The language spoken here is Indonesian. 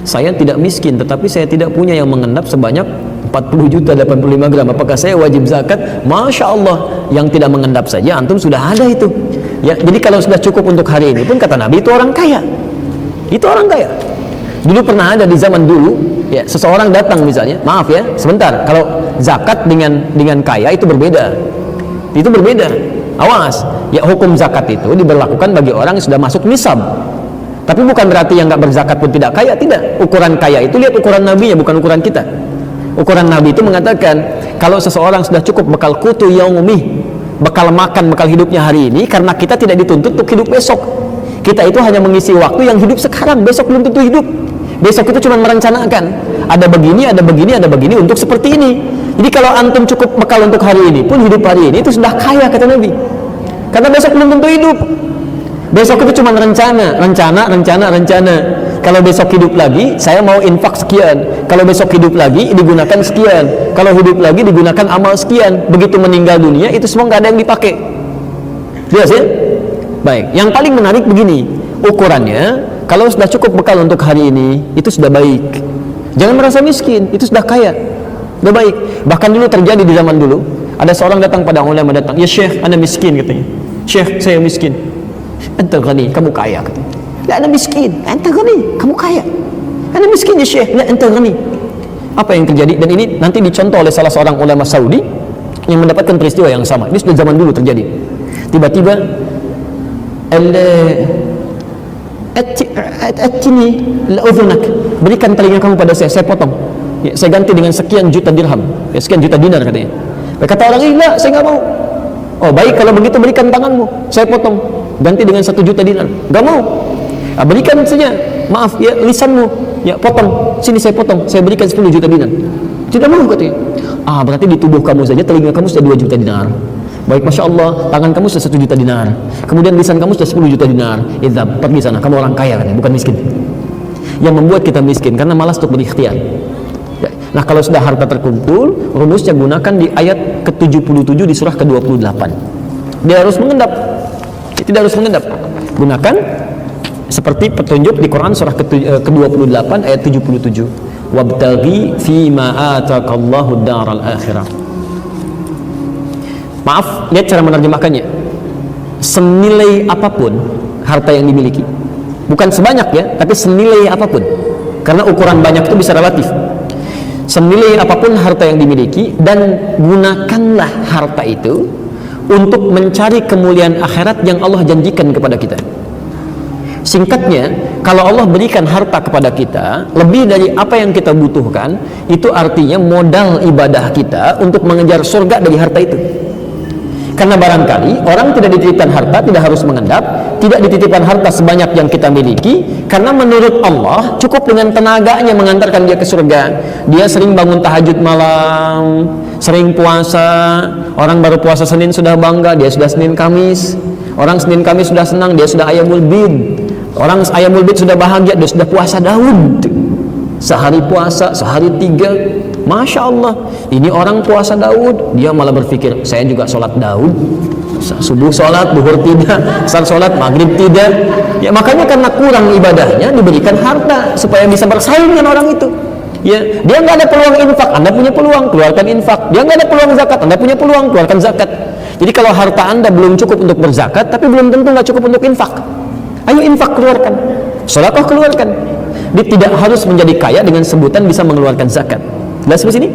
Saya tidak miskin, tetapi saya tidak punya yang mengendap sebanyak 40 juta 85 gram. Apakah saya wajib zakat? Masya Allah, yang tidak mengendap saja antum sudah ada itu. Ya, jadi kalau sudah cukup untuk hari ini pun, kata Nabi, itu orang kaya. Itu orang kaya. Dulu pernah ada di zaman dulu, ya, seseorang datang misalnya, maaf ya, sebentar, kalau zakat dengan kaya itu berbeda. Itu berbeda. Awas, ya, hukum zakat itu diberlakukan bagi orang yang sudah masuk nisab. Tapi bukan berarti yang nggak berzakat pun tidak kaya, tidak. Ukuran kaya itu lihat ukuran Nabi-nya, bukan ukuran kita. Ukuran Nabi itu mengatakan, kalau seseorang sudah cukup bekal kutu yaumih, bekal makan, bekal hidupnya hari ini, karena kita tidak dituntut untuk hidup besok. Kita itu hanya mengisi waktu yang hidup sekarang, besok belum tentu hidup. Besok itu cuma merencanakan, ada begini, ada begini, ada begini untuk seperti ini. Jadi kalau antum cukup bekal untuk hari ini pun, hidup hari ini itu sudah kaya, kata Nabi. Karena besok belum tentu hidup. Besok itu cuma rencana. Kalau besok hidup lagi, saya mau infak sekian. Kalau besok hidup lagi, digunakan sekian. Kalau hidup lagi, digunakan amal sekian. Begitu meninggal dunia, itu semua nggak ada yang dipakai. Jelas ya? Baik, yang paling menarik begini, ukurannya, kalau sudah cukup bekal untuk hari ini, itu sudah baik. Jangan merasa miskin, itu sudah kaya, sudah baik. Bahkan dulu terjadi di zaman dulu, ada seorang datang pada ulama, datang, ya Syekh, ana miskin, katanya. Syekh, saya miskin. Anta ghani, kamu kaya, katanya. La, ana miskin. Anta ghani, kamu kaya. Ana miskin ya Syekh. La, anta ghani. Apa yang terjadi? Dan ini nanti dicontoh oleh salah seorang ulama Saudi yang mendapatkan peristiwa yang sama. Ini sudah zaman dulu terjadi. Tiba-tiba atini la'udhunak, berikan telinga kamu pada saya potong. Ya, saya ganti dengan sekian juta dirham, ya, sekian juta dinar, katanya. Kata orang, enggak, saya nggak mau. Oh baik, kalau begitu berikan tanganmu, saya potong, ganti dengan 1 juta dinar. Nggak mau. Berikan saja, maaf ya, lisanmu, ya, potong, sini saya potong, saya berikan 10 juta dinar. Tidak mau, katanya. Berarti di tubuh kamu saja telinga kamu sudah 2 juta dinar. Baik, Masya Allah, tangan kamu sudah 1 juta dinar, kemudian lisan kamu sudah 10 juta dinar. Idhab, pergi sana, kamu orang kaya, katanya, bukan miskin. Yang membuat kita miskin karena malas untuk berikhtiar. Nah, kalau sudah harta terkumpul, rumusnya gunakan di ayat ke-77 di surah ke-28. Dia harus mengendap, tidak harus mengendap. Gunakan seperti petunjuk di Quran surah ke-28 ayat 77. Wabtaghi fima ataqallahu daral akhirah. Maaf, lihat cara menerjemahkannya. Senilai apapun harta yang dimiliki, bukan sebanyak ya, tapi senilai apapun, karena ukuran banyak itu bisa relatif. Senilai apapun harta yang dimiliki, dan gunakanlah harta itu untuk mencari kemuliaan akhirat yang Allah janjikan kepada kita. Singkatnya, kalau Allah berikan harta kepada kita lebih dari apa yang kita butuhkan, itu artinya modal ibadah kita untuk mengejar surga dari harta itu. Karena barangkali orang tidak dititipkan harta tidak harus mengendap, tidak dititipkan harta sebanyak yang kita miliki, karena menurut Allah cukup dengan tenaganya mengantarkan dia ke surga. Dia sering bangun tahajud malam, sering puasa. Orang baru puasa Senin sudah bangga, dia sudah Senin Kamis. Orang Senin Kamis sudah senang, dia sudah Ayamul Bid. Orang Ayamul Bid sudah bahagia, dia sudah puasa Daud. Sehari puasa, sehari 3. Masya Allah, ini orang puasa Daud, dia malah berpikir, saya juga sholat Daud, subuh sholat, duhur tidak, asar sholat, maghrib tidak. Ya makanya karena kurang ibadahnya diberikan harta supaya bisa bersaing dengan orang itu. Ya, dia nggak ada peluang infak, Anda punya peluang, keluarkan infak. Dia nggak ada peluang zakat, Anda punya peluang, keluarkan zakat. Jadi kalau harta Anda belum cukup untuk berzakat, tapi belum tentu nggak cukup untuk infak. Ayo infak keluarkan, sedekah keluarkan. Dia tidak harus menjadi kaya dengan sebutan bisa mengeluarkan zakat. Jelas di sini?